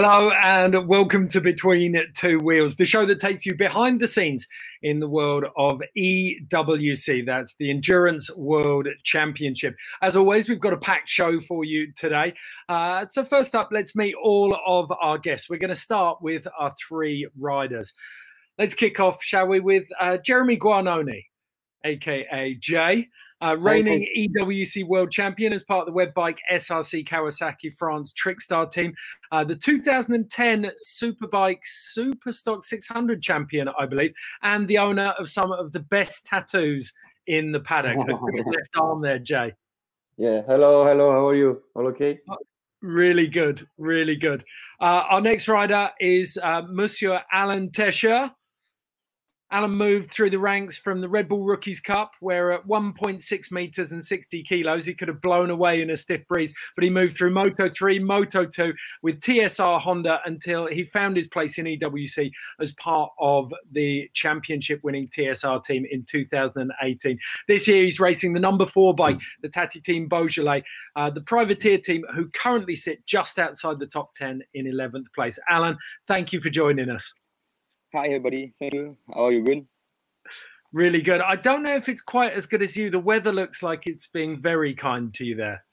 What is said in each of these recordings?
Hello and welcome to Between Two Wheels, the show that takes you behind the scenes in the world of EWC. That's the Endurance World Championship. As always, we've got a packed show for you today. So first up, let's meet all of our guests. We're going to start with our three riders. Let's kick off, shall we, with Jérémy Guarnoni, aka Jay. Reigning EWC World Champion as part of the web bike SRC Kawasaki France Trickstar team. The 2010 Superbike Superstock 600 champion, I believe, and the owner of some of the best tattoos in the paddock. A good left arm there, Jay. Yeah, hello, how are you? All okay? Really good, really good. Our next rider is Monsieur Alain Tescher. Alan moved through the ranks from the Red Bull Rookies Cup, where at 1.6 meters and 60 kilos, he could have blown away in a stiff breeze. But he moved through Moto 3, Moto 2 with TSR Honda until he found his place in EWC as part of the championship-winning TSR team in 2018. This year, he's racing the number 4 bike, the Tati Team Beaujolais, the privateer team who currently sit just outside the top 10 in 11th place. Alan, thank you for joining us. Hi, everybody. Thank you. How are you? Good? Really good. I don't know if it's quite as good as you. The weather looks like it's being very kind to you there.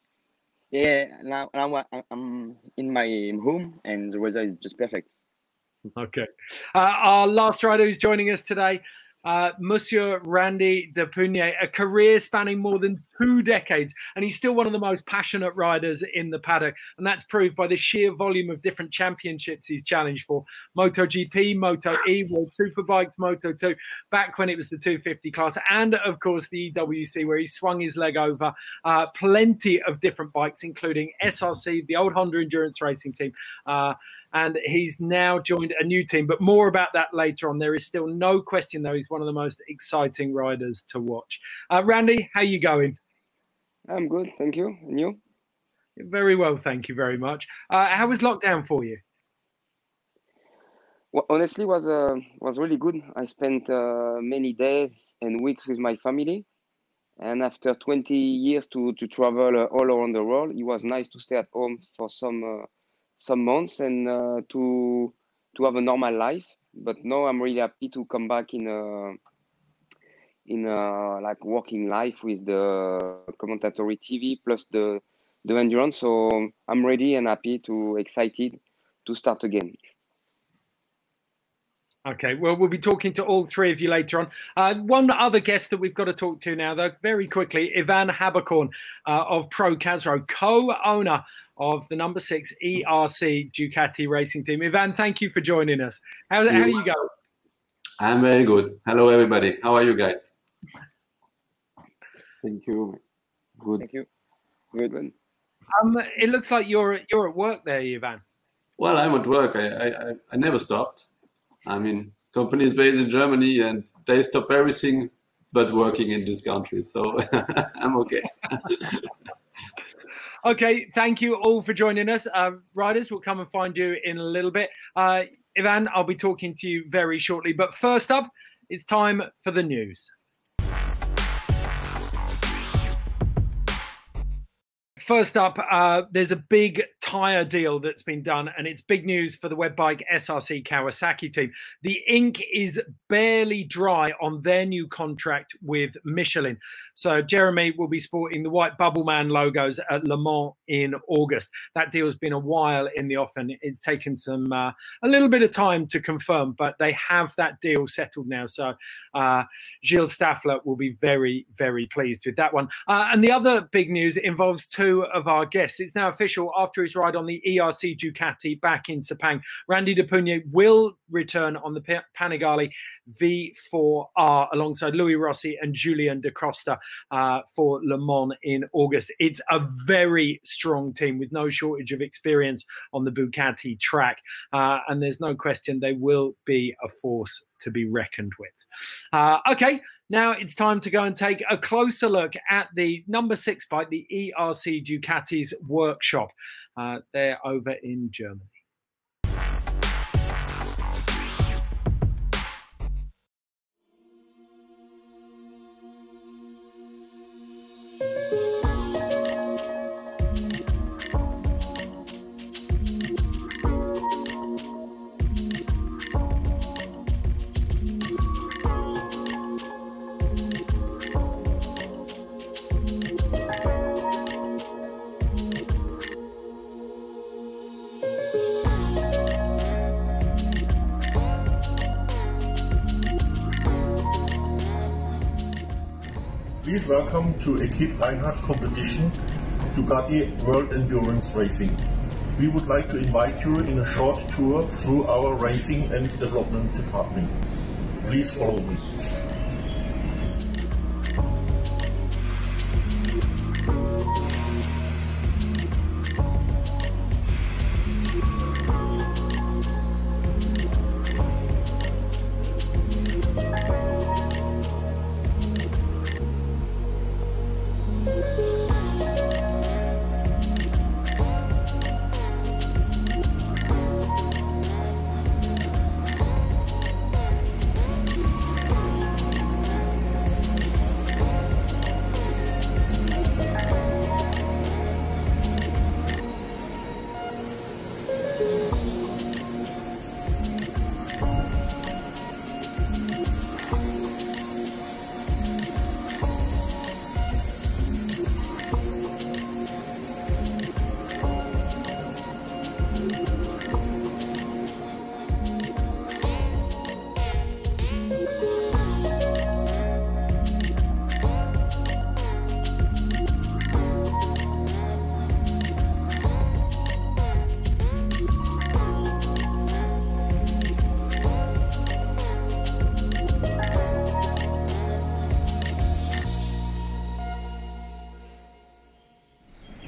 Yeah, now I'm in my home and the weather is just perfect. Okay. Our last rider who's joining us today, Monsieur Randy de Puniet, a career spanning more than 2 decades, and he's still one of the most passionate riders in the paddock, and that's proved by the sheer volume of different championships he's challenged for. MotoGP, Moto E, World Superbikes, Moto 2, back when it was the 250 class, and of course the EWC, where he swung his leg over plenty of different bikes, including SRC, the old Honda Endurance Racing team, and he's now joined a new team, but more about that later on. There is still no question, though, he's one of the most exciting riders to watch. Randy, how you going? I'm good, thank you. And you? Very well, thank you very much. How was lockdown for you? Well, honestly, was really good. I spent many days and weeks with my family, and after 20 years to travel all around the world, it was nice to stay at home for some months and to have a normal life. But now I'm really happy to come back in like working life with the commentatory TV plus the endurance. So I'm ready and happy excited to start again. Okay, well, we'll be talking to all three of you later on. One other guest that we've got to talk to now, though, very quickly, Yvan Haberkorn of Pro Casro, co-owner of the number 6 ERC Ducati racing team. Yvan, thank you for joining us. How are you going? I'm very good. Hello, everybody. How are you guys? Thank you. Good. Thank you. Good. It looks like you're at work there, Yvan. Well, I'm at work. I never stopped. I mean, company is based in Germany and they stop everything but working in this country. So I'm okay. Okay, thank you all for joining us. Riders, we'll come and find you in a little bit. Yvan, I'll be talking to you very shortly. But first up, it's time for the news. First up, there's a big tyre deal that's been done, and it's big news for the web bike SRC Kawasaki team. The ink is barely dry on their new contract with Michelin. So Jérémy will be sporting the white Bubble Man logos at Le Mans in August. That deal's been a while in the offing. It's taken some a little bit of time to confirm, but they have that deal settled now. So Gilles Staffler will be very, very pleased with that one. And the other big news involves two of our guests. It's now official. After his ride on the ERC Ducati back in Sepang, Randy de Puniet will return on the Panigale V4R alongside Louis Rossi and Julien de Costa for Le Mans in August. It's a very strong team with no shortage of experience on the Ducati track, and there's no question they will be a force to be reckoned with. Okay, now it's time to go and take a closer look at the number 6 bike, the ERC Ducati's workshop. They're over in Germany. Please welcome to Equipe Reinhardt competition, Ducati World Endurance Racing. We would like to invite you in a short tour through our racing and development department. Please follow me.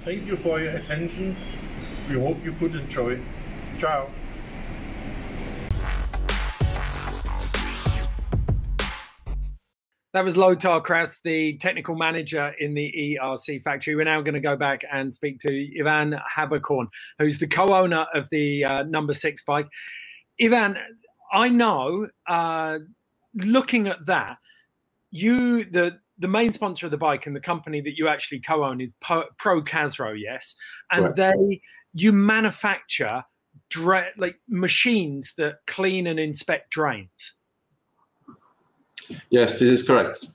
Thank you for your attention. We hope you could enjoy. Ciao. That was Lothar Kras, the technical manager in the ERC factory. We're now going to go back and speak to Yvan Haberkorn, who's the co-owner of the number 6 bike. Yvan, I know, looking at that, the main sponsor of the bike and the company that you actually co-own is Pro Casro, yes? And you manufacture like machines that clean and inspect drains. Yes, this is correct.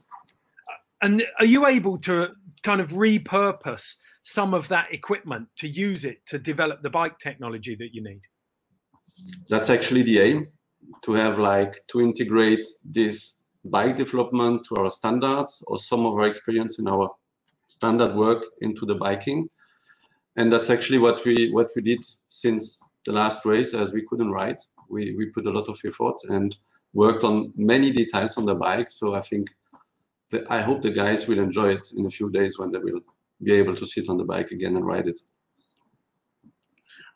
And are you able to kind of repurpose some of that equipment to use it to develop the bike technology that you need? That's actually the aim, to integrate this bike development to our standards or some of our experience in our standard work into the biking. And that's actually what we did since the last race, as we couldn't ride. We put a lot of effort and worked on many details on the bike. So I hope the guys will enjoy it in a few days when they will be able to sit on the bike again and ride it.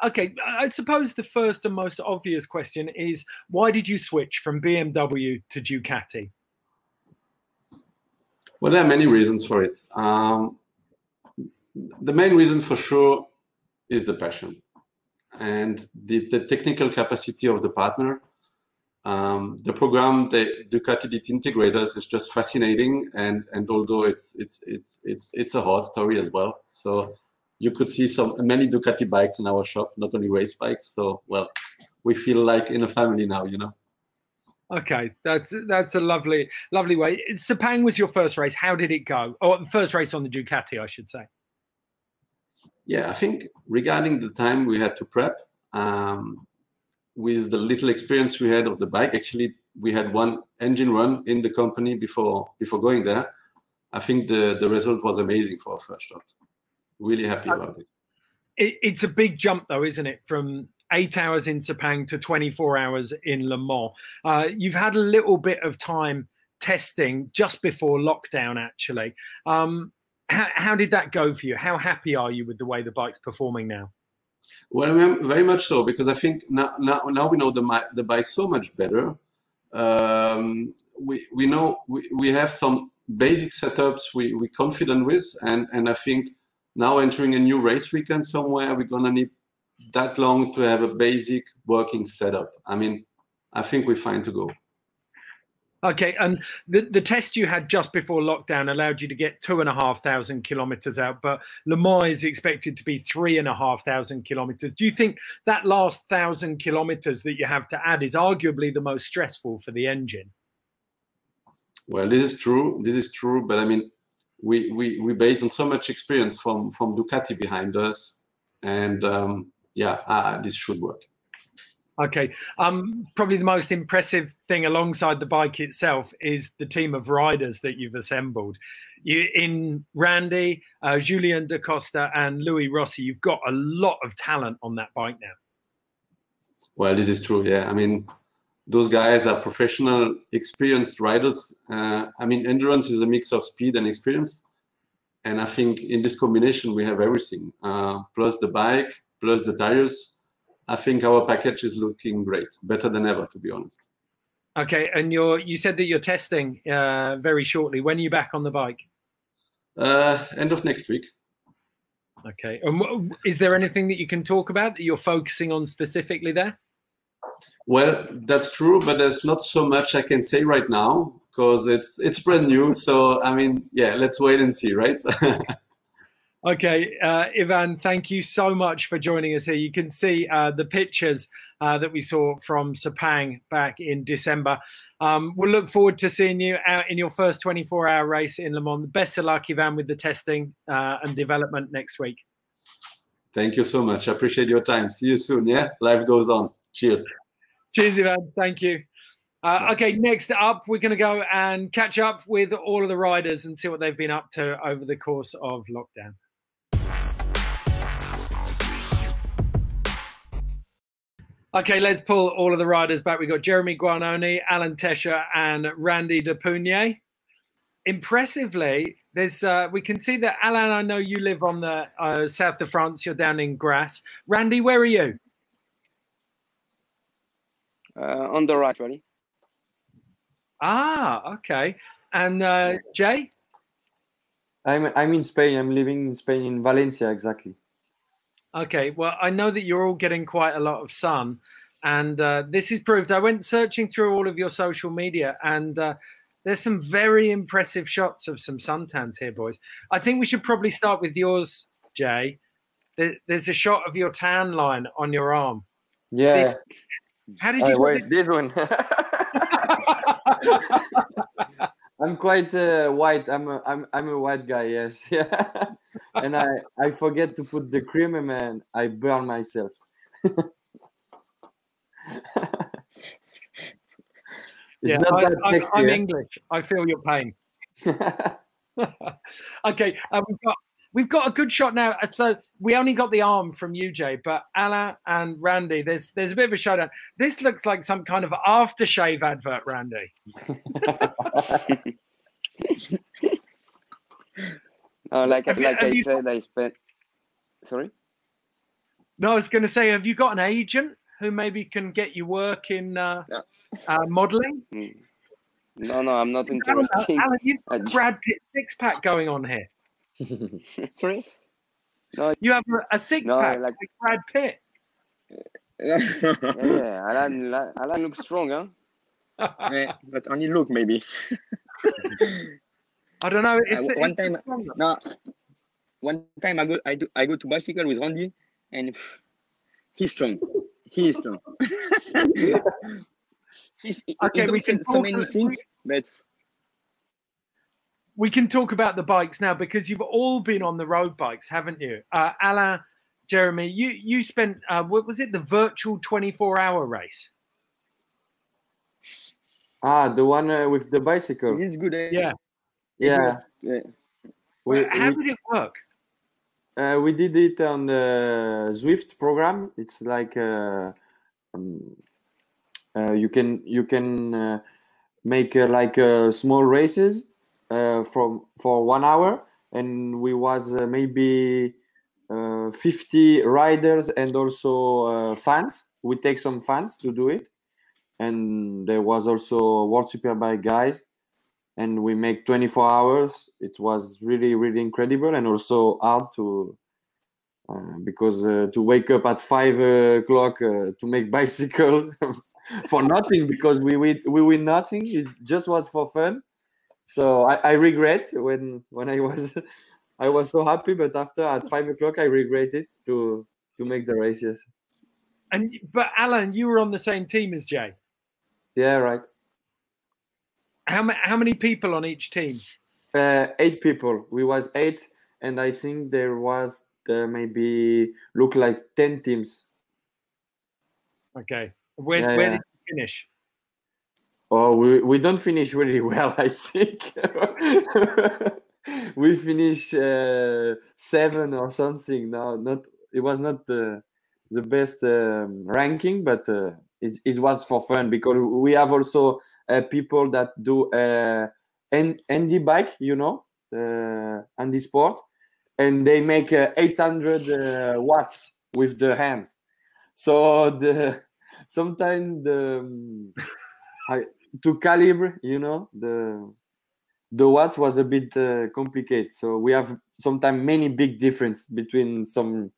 Okay, I suppose the first and most obvious question is, why did you switch from BMW to Ducati? Well, there are many reasons for it. The main reason for sure is the passion and the technical capacity of the partner. The program that Ducati did integrate us is just fascinating, and although it's a hard story as well. So you could see many Ducati bikes in our shop, not only race bikes. So well, we feel like in a family now, you know. Okay, that's a lovely way. Sepang was your first race. How did it go? Or first race on the Ducati, I should say. Yeah, I think regarding the time we had to prep, with the little experience we had of the bike, actually we had one engine run in the company before going there. I think the result was amazing for our first shot. Really happy about it. It's a big jump though, isn't it? From 8 hours in Sepang to 24 hours in Le Mans. You've had a little bit of time testing just before lockdown, actually. How did that go for you? How happy are you with the way the bike's performing now? Well, very much so, because I think now we know the bike so much better. We know we have some basic setups we're confident with, and I think now entering a new race weekend somewhere, we're gonna need that long to have a basic working setup. I mean, I think we're fine to go. Okay, and the test you had just before lockdown allowed you to get 2,500 kilometers out, but Le Mans is expected to be 3,500 kilometers. Do you think that last 1,000 kilometers that you have to add is arguably the most stressful for the engine? Well, this is true. This is true, but I mean, we based on so much experience from Ducati behind us, and yeah, this should work. Okay. Probably the most impressive thing alongside the bike itself is the team of riders that you've assembled. In Randy, Julien Da Costa, and Louis Rossi, you've got a lot of talent on that bike now. Well, this is true. Yeah, I mean, those guys are professional, experienced riders. I mean, endurance is a mix of speed and experience. And I think in this combination, we have everything, plus the bike, plus the tires. I think our package is looking great, better than ever, to be honest. Okay, and you said that you're testing very shortly. When are you back on the bike? End of next week. Okay, and is there anything that you can talk about that you're focusing on specifically there? Well, that's true, but there's not so much I can say right now because it's brand new. So I mean, yeah, let's wait and see, right? Okay, Yvan, thank you so much for joining us here. You can see the pictures that we saw from Sepang back in December. We'll look forward to seeing you out in your first 24-hour race in Le Mans. Best of luck, Yvan, with the testing and development next week. Thank you so much. I appreciate your time. See you soon, yeah? Life goes on. Cheers. Cheers, Yvan. Thank you. Okay, next up, we're going to go and catch up with all of the riders and see what they've been up to over the course of lockdown. Okay, let's pull all of the riders back. We've got Jérémy Guarnoni, Alain Tescher, and Randy de Puniet. Impressively, there's we can see that, Alain, I know you live on the south of France. You're down in Grasse. Randy, where are you? On the right, ready? Ah, okay. And Jay? I'm in Spain. I'm living in Spain, in Valencia, exactly. Okay, well, I know that you're all getting quite a lot of sun, and this is proved. I went searching through all of your social media, and there's some very impressive shots of some suntans here, boys. I think we should probably start with yours, Jay. There's a shot of your tan line on your arm. Yeah. How did you wait, this one? I'm quite white. I'm a white guy. Yes, yeah. And I forget to put the cream, and I burn myself. Yeah, I'm English. I feel your pain. Okay, we've got a good shot now. So we only got the arm from you, Jay, but Alain and Randy, there's a bit of a showdown. This looks like some kind of aftershave advert, Randy. Like I said, I spent. Sorry. No, I was going to say, have you got an agent who maybe can get you work in modeling? No, I'm not interested. Alain, you've got Brad Pitt six-pack going on here. Sorry? No, you have a six-pack like Brad Pitt. Yeah, Alain looks strong, huh? Yeah, but only look, maybe. I don't know. One time I go to bicycle with Randy, and he's strong. He is strong. Okay, we can so many things, but we can talk about the bikes now because you've all been on the road bikes, haven't you? Alain, Jérémy, you spent what was it? The virtual 24-hour race. Ah, the one with the bicycle. He's good. Yeah. Yeah. How did it work? We did it on the Zwift program. It's like you can make like small races for 1 hour, and we was maybe 50 riders and also fans. We take some fans to do it, and there was also World Superbike guys. And we make 24 hours. It was really, really incredible, and also hard to because to wake up at 5 o'clock to make bicycle for nothing, because we win nothing. It just was for fun. So I regret when I was so happy, but after at 5 o'clock I regret it to make the races. But Alain, you were on the same team as Jay. Yeah, right. How many people on each team? 8 people. We was 8, and I think there was maybe look like 10 teams. Okay. Where did you finish? Oh, we don't finish really well, I think. We finished 7 or something. No, not it was not the best ranking, but it was for fun because we have also people that do handy bike, handy sport, and they make 800 watts with the hand. So sometimes to calibrate, the watts was a bit complicated. So we have sometimes many big difference between some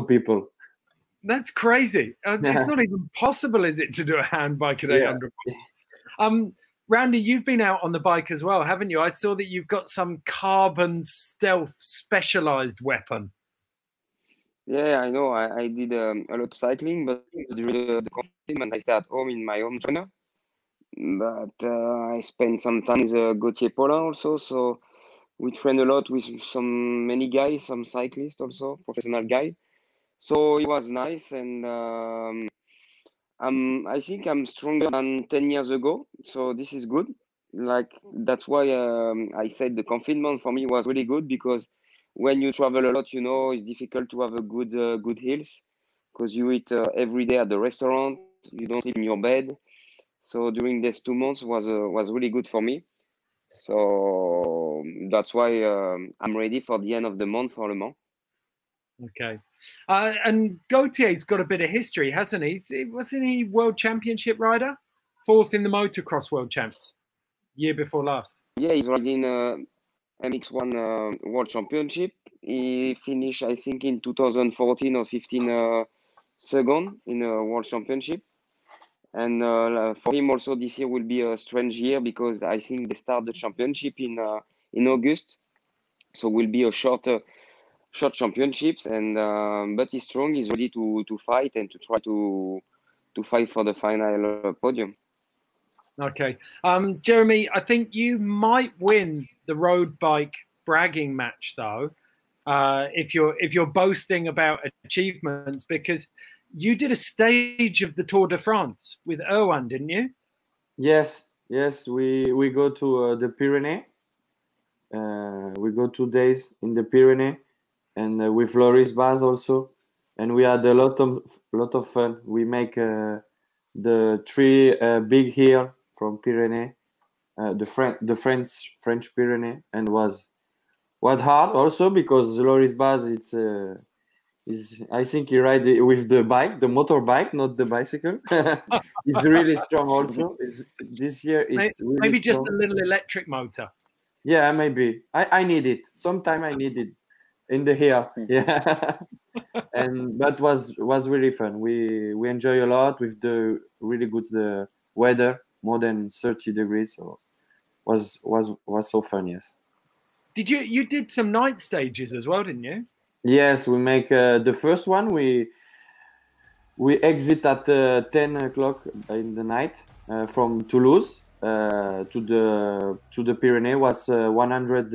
people. That's crazy. It's not even possible, is it, to do a hand bike at 800 watts? Randy, you've been out on the bike as well, haven't you? I saw that you've got some carbon stealth specialized weapon. Yeah, I know. I did a lot of cycling, but during the confinement, I stay at home in my home trainer. But I spent some time with Gauthier Paulin also, so we train a lot with many guys, some cyclists also, professional guys. So it was nice, and I think I'm stronger than 10 years ago, so this is good. Like that's why I said the confinement for me was really good, because when you travel a lot, it's difficult to have a good health, because you eat every day at the restaurant, you don't sleep in your bed. So during these 2 months was really good for me. So that's why I'm ready for the end of the month for Le Mans. Okay. And Gauthier's got a bit of history, hasn't he? Wasn't he World Championship rider? 4th in the motocross World Champs, year before last. Yeah, he's riding MX1 World Championship. He finished, I think, in 2014 or 15 second in a World Championship. And for him also, this year will be a strange year, because I think they start the championship in August, so will be a short championships. And but he's strong. He's ready to fight and to try to fight for the final podium. Okay, Jérémy, I think you might win the road bike bragging match though, if you're boasting about achievements, because you did a stage of the Tour de France with Erwan, didn't you? Yes, we go to the Pyrenees. We go 2 days in the Pyrenees, and with Loris Baz also, and we had a lot of fun. We make the 3 big hill from Pyrenees, the French Pyrenees, and was hard also because Loris Baz I think he ride with the bike, the motorbike, not the bicycle. He's really strong also. This year it's really maybe strong. just a little electric motor. Yeah, maybe. I need it. Sometime I need it in the hill. Yeah. And that was really fun. We enjoy a lot with the really good weather, more than 30 degrees. So was so fun. Yes. You did some night stages as well, didn't you? Yes, we make the first one. We exit at 10 o'clock in the night from Toulouse to the Pyrenees. Was 100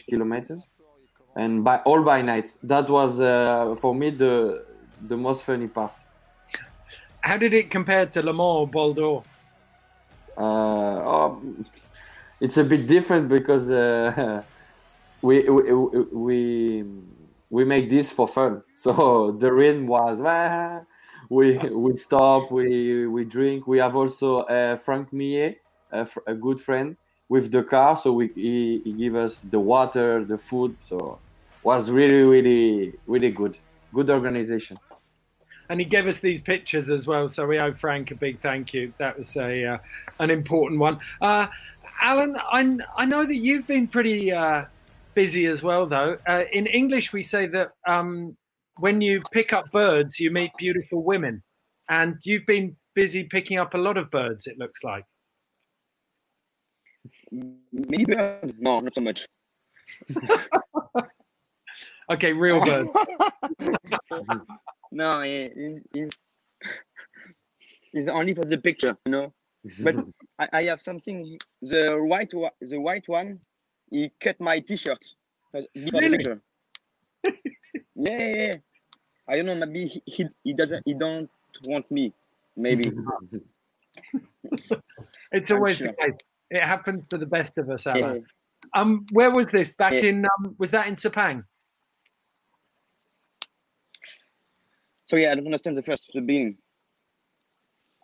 kilometers, and all by night. That was for me the most funny part. How did it compare to Le Mans or Bordeaux? It's a bit different because we make this for fun. So the rain was we stop, we drink. We have also Frank Millet, a good friend, with the car. So he give us the water, the food. So was really good organization. And he gave us these pictures as well. So we owe Frank a big thank you. That was an important one. Alan, I know that you've been pretty busy as well, though. In English, we say that when you pick up birds, you meet beautiful women. And you've been busy picking up a lot of birds, it looks like. Many birds? No, not so much. Okay, real birds. No, it's only for the picture, But I have something. The white one, he cut my T-shirt. Really? Yeah. I don't know. Maybe he don't want me, maybe. It's always the case. It happens to the best of us, Alain. Yeah. Where was this? Back in was that in Sepang? Sorry, I don't understand the beginning.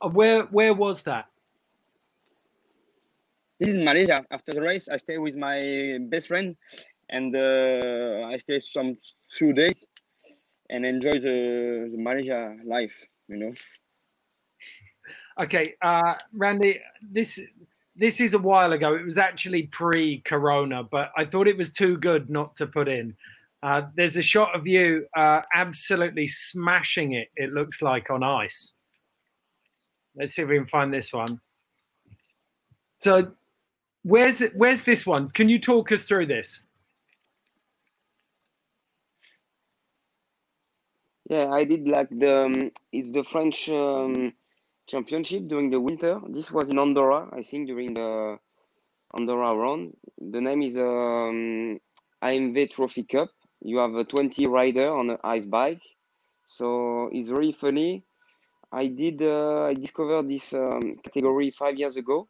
Where was that? This is in Malaysia. After the race, I stay with my best friend, and I stay some few days and enjoy the Malaysia life. You know. Okay, Randy, this is a while ago. It was actually pre-corona, but I thought it was too good not to put in. There's a shot of you absolutely smashing it, it looks like, on ice. Let's see if we can find this one. So where's this one? Can you talk us through this? Yeah, I did like it's the French championship during the winter. This was in Andorra, I think, during the Andorra round. The name is AMV Trophy Cup. You have a 20 rider on an ice bike, so it's very funny. I discovered this category 5 years ago,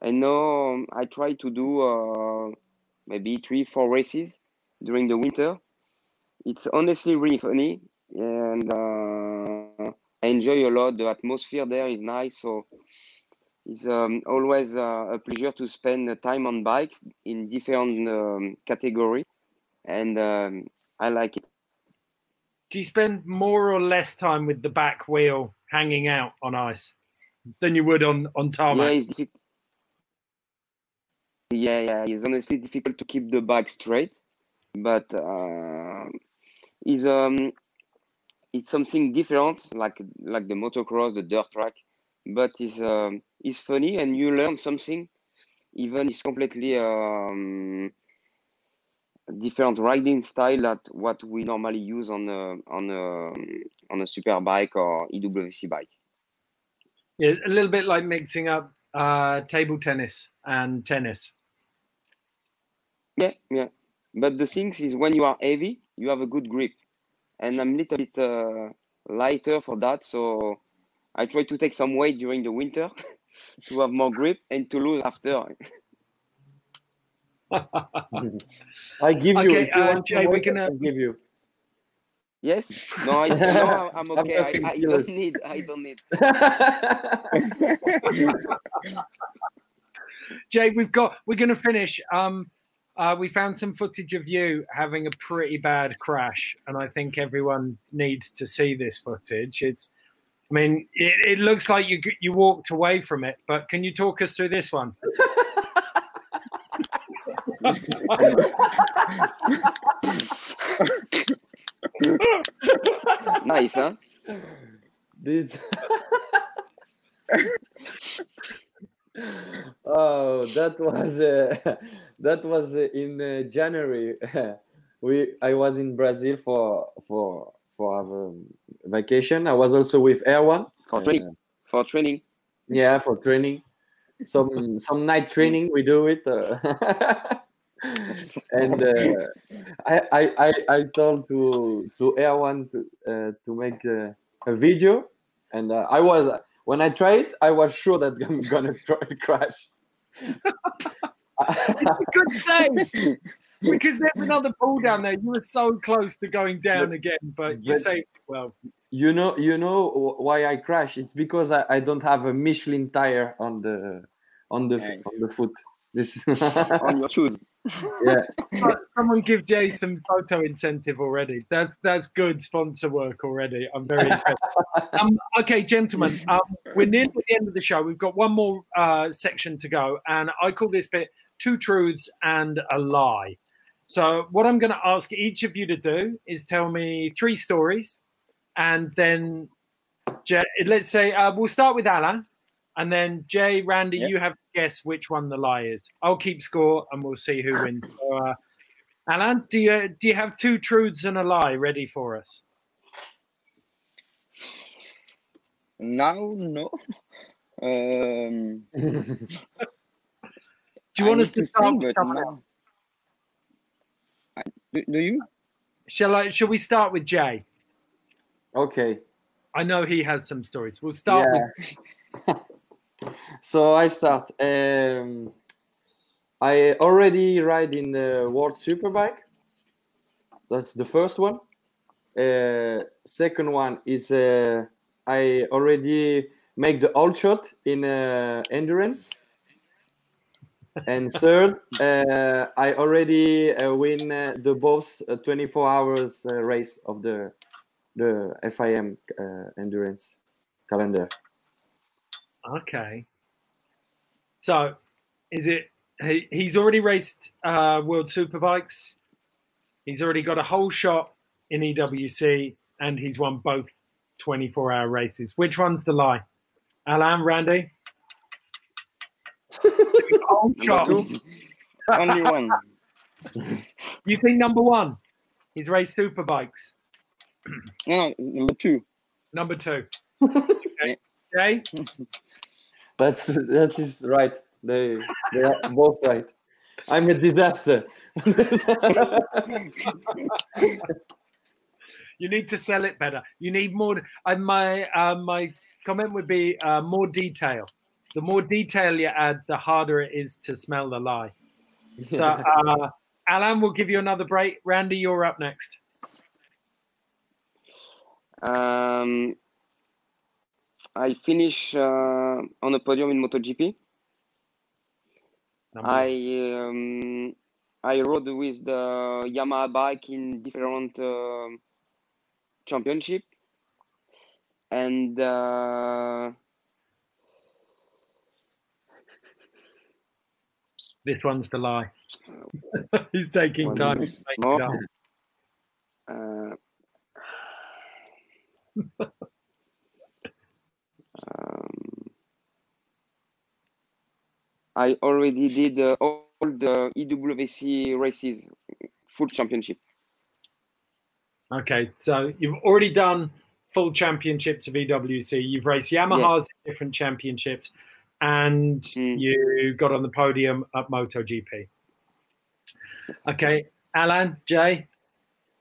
and now I try to do maybe 3-4 races during the winter. It's honestly really funny, and I enjoy a lot. The atmosphere there is nice, so it's always a pleasure to spend time on bikes in different category, and I like it. Do you spend more or less time with the back wheel hanging out on ice than you would on tarmac? Yeah, it's difficult. Yeah, it's honestly difficult to keep the bike straight, but it's something different, like the motocross, the dirt track, but it's funny and you learn something. Even it's completely different riding style that what we normally use on a super bike or EWC bike. Yeah, a little bit like mixing up table tennis and tennis. Yeah. But the thing is, when you are heavy, you have a good grip, and I'm a little bit lighter for that. So I try to take some weight during the winter to have more grip and to lose after. I give you. Okay, if you want Jay, we're gonna give you. Yes. No, I'm okay. I don't need. Jay, we're going to finish. We found some footage of you having a pretty bad crash, and I think everyone needs to see this footage. I mean, it looks like you walked away from it, but can you talk us through this one? Nice, huh? This. Oh, that was in January. I was in Brazil for our vacation. I was also with Yvan for training. Yeah, for training. Some night training we do it. And I told to Yvan to make a video, and when I tried it, I was sure that I'm gonna crash. It's a good save, because there's another pool down there. You were so close to going down again, but you saved it well. You know why I crashed? It's because I don't have a Michelin tire on the foot. This on your shoes. Yeah. Someone give Jay some photo incentive already. That's good sponsor work already. I'm very impressed. Okay, gentlemen, we're near the end of the show. We've got one more section to go, and I call this bit Two Truths and a Lie. So what I'm going to ask each of you to do is tell me 3 stories, and then let's say we'll start with Alain. And then Jay, Randy, you have to guess which one the lie is. I'll keep score, and we'll see who wins. So, Alain, do you have 2 truths and a lie ready for us? Now, no. Do you want us to start with someone else? Do you? Shall we start with Jay? Okay. I know he has some stories. We'll start with. So I start. I already ride in the World Superbike. That's the first one. Second one is I already make the all shot in endurance. And third, I already win the both 24 hours race of the FIM endurance calendar. Okay. So, is it? He's already raced World Superbikes. He's already got a whole shot in EWC, and he's won both 24-hour races. Which one's the lie? Alain, Randy? Whole shot. Only one. You think number one? He's raced Superbikes. No, number two. Number two. Okay. Jay? That is right. They are both right. I'm a disaster. You need to sell it better. You need more. My comment would be more detail. The more detail you add, the harder it is to smell the lie. So, Alain, we'll give you another break. Randy, you're up next. I finish on a podium in MotoGP. I rode with the Yamaha bike in different championship, and this one's the lie. He's taking time to make it up. I already did all the EWC races, full championship. Okay, so you've already done full championships of EWC. You've raced Yamahas in different championships, and you got on the podium at MotoGP. Yes. Okay, Alain, Jay?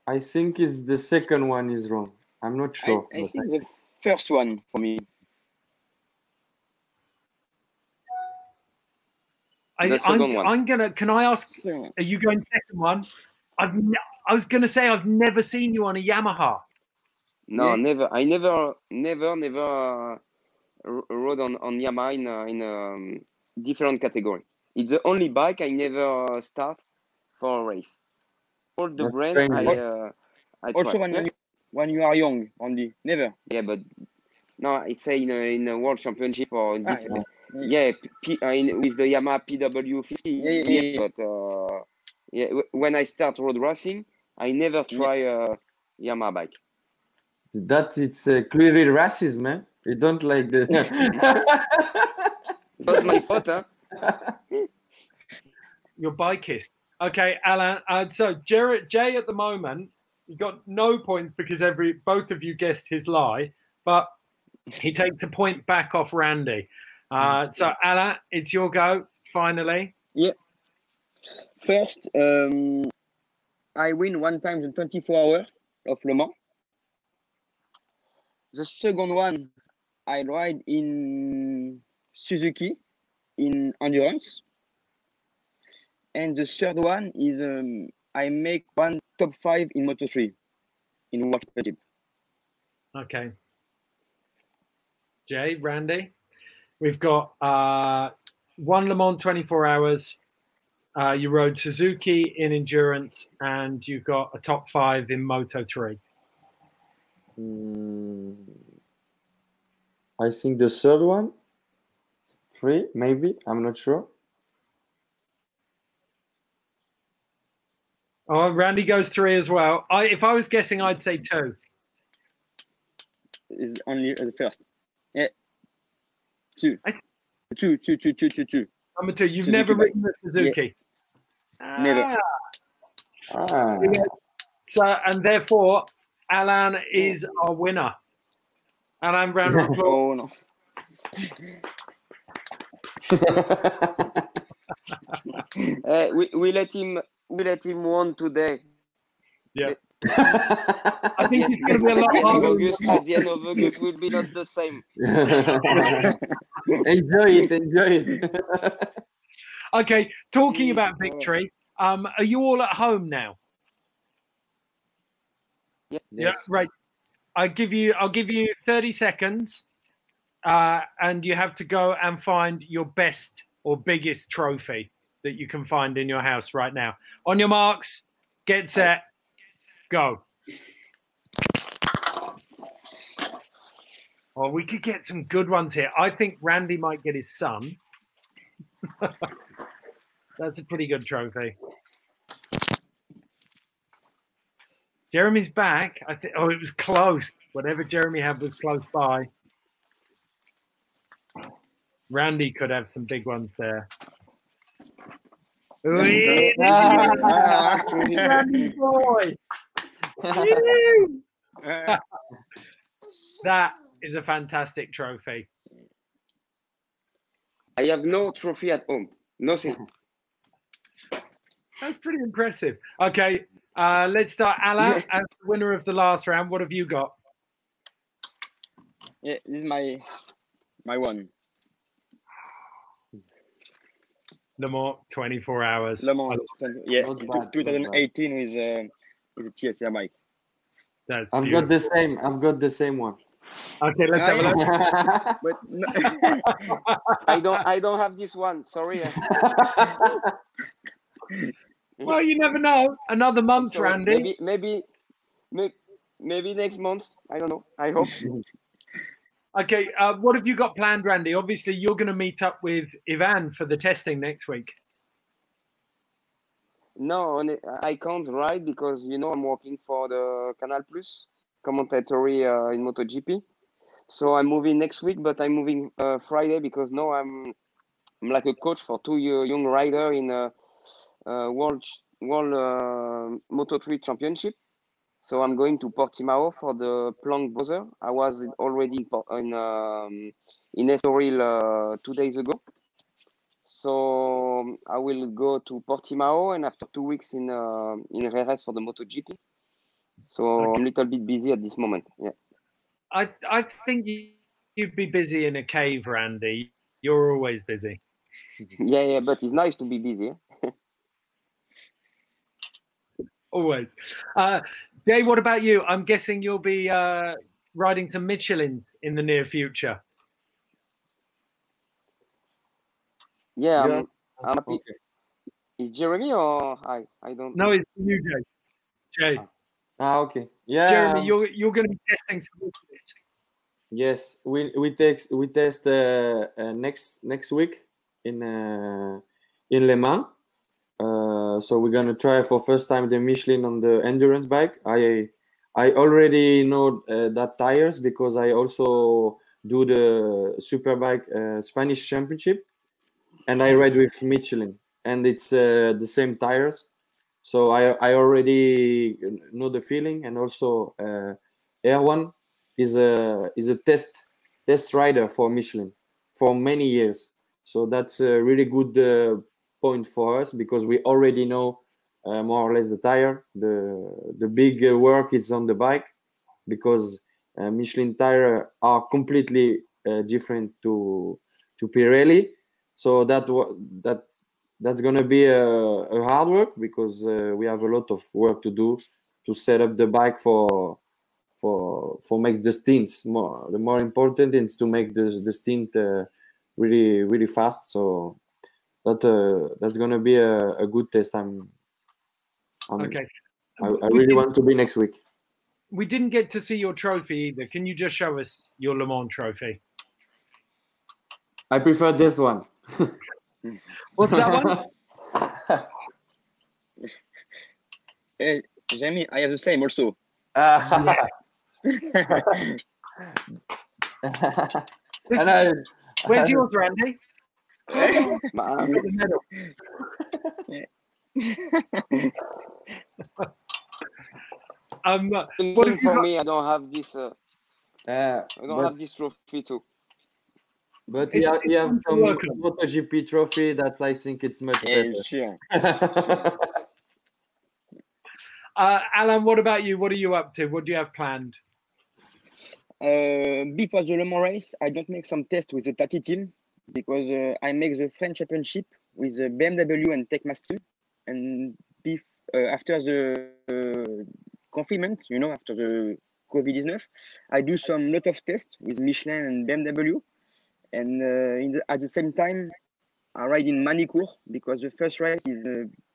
I think the second one is wrong. I'm not sure. I think the first one for me. I'm gonna. Can I ask? Are you going second one? I was gonna say I've never seen you on a Yamaha. No, never. I never rode on Yamaha in a different category. It's the only bike I never start for a race. All the brand I also try. when you are young, only never. Yeah, but no, I say in a world championship or different. Yeah, with the Yamaha PW50. Yes, but when I start road racing, I never try a Yamaha bike. It's clearly racism, man. You don't like the. It's not my fault, huh? You're bikeist. Okay, Alain. So Jay at the moment, you got no points because both of you guessed his lie, but he takes a point back off Randy. So Alain, it's your go. Finally. Yeah. First, I win one time in 24 hours of Le Mans. The second one, I ride in Suzuki in endurance. And the third one is I make one top 5 in Moto3 in World Championship. Okay. Jay, Randy, we've got one Le Mans 24 hours. You rode Suzuki in endurance, and you got a top 5 in Moto3. I think the third one, 3 maybe. I'm not sure. Oh, Randy goes 3 as well. If I was guessing, I'd say 2. Is only the first. Yeah. 2. 2. Number 2. You've Suzuki never bike. ridden the Suzuki. Yeah. Never. So, and therefore, Alain is our winner. Alain, round of applause. Oh no. We let him won today. Yeah. I think it's going to be a lot harder. At the end of August will be not the same. Enjoy it, enjoy it. Okay, talking about victory, are you all at home now? Yeah. Yeah, right. I'll give you 30 seconds, and you have to go and find your best or biggest trophy that you can find in your house right now. On your marks, get set, go. Oh, we could get some good ones here. I think Randy might get his son. That's a pretty good trophy. Jeremy's back. I think. Oh, it was close. Whatever Jeremy had was close by. Randy could have some big ones there. Randy boy. That is a fantastic trophy. I have no trophy at home. Nothing. That's pretty impressive. Okay, let's start. Alain, as the winner of the last round, what have you got? Yeah, this is my one. Le Mans, 24 hours. Le Mans, yeah, Not bad, 2018 with a TSR bike. That's I've beautiful. got the same. I've got the same one. Okay, let's have a look. But no, I don't have this one. Sorry. Well, you never know. Another month, So Randy. maybe next month. I don't know. I hope. Okay, what have you got planned, Randy? Obviously, you're going to meet up with Yvan for the testing next week. No, I can't ride because I'm working for the Canal Plus commentatory in MotoGP. So I'm moving next week, but I'm moving Friday because now I'm like a coach for two young rider in World Moto3 Championship. So I'm going to Portimao for the Planck brother. I was already in Estoril 2 days ago. So I will go to Portimao, and after 2 weeks in Jerez for the MotoGP. So I'm a little bit busy at this moment. Yeah. I think you'd be busy in a cave, Randy. You're always busy. Yeah, but it's nice to be busy. Always. Jay, what about you? I'm guessing you'll be riding some Michelins in the near future. Yeah, I'm happy. Okay. Is Jeremy or I? I don't. No, it's you, Jay. Jay. Okay. Yeah. Jeremy, you're going to be testing some Michelins. Yes, we test next week in Le Mans. So we're gonna try for first time the Michelin on the endurance bike. I already know that tires because I also do the Superbike Spanish Championship, and I ride with Michelin, and it's the same tires. So I already know the feeling, and also Erwan is a test rider for Michelin for many years. So that's a really good point for us because we already know more or less the tire. The big work is on the bike because Michelin tire are completely different to Pirelli. So that's gonna be a hard work because we have a lot of work to do to set up the bike for make the stints more. The more important is to make the stint really fast. So that's gonna be a good test. Okay. I really want to be next week. We didn't get to see your trophy either. Can you just show us your Le Mans trophy? I prefer this one. What's that one? hey, Jérémy, I have the same also. Where's yours, Randy? The medal. What for me, I don't have this. I don't have this trophy too. But you have some MotoGP trophy that I think it's much better. Sure. Alan, what about you? What are you up to? What do you have planned? Before the Le Mans race, I don't make some tests with the Tati team because I make the French Championship with the BMW and Techmaster team. And after the confinement, you know, after the COVID-19, I do some lot of tests with Michelin and BMW. And at the same time, I ride in Manicourt because the first race is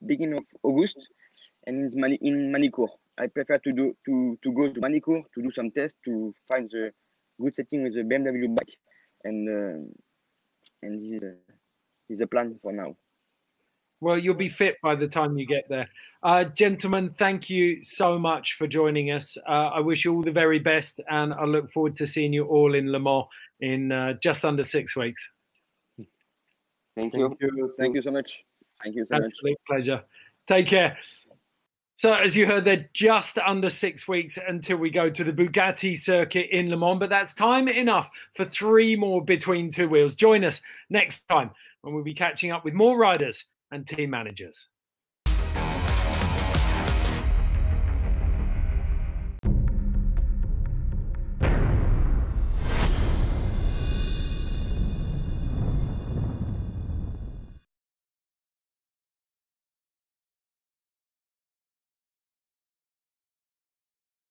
beginning of August, and in Manicourt. I prefer to go to Manicourt to do some tests to find the good setting with the BMW bike, and this is the plan for now. Well, you'll be fit by the time you get there. Gentlemen, thank you so much for joining us. I wish you all the very best, and I look forward to seeing you all in Le Mans in just under 6 weeks. Thank you. Thank you so much. Thank you so much. Absolute pleasure. Take care. So as you heard, they're just under 6 weeks until we go to the Bugatti circuit in Le Mans, but that's time enough for 3 more Between Two Wheels. Join us next time when we'll be catching up with more riders and team managers.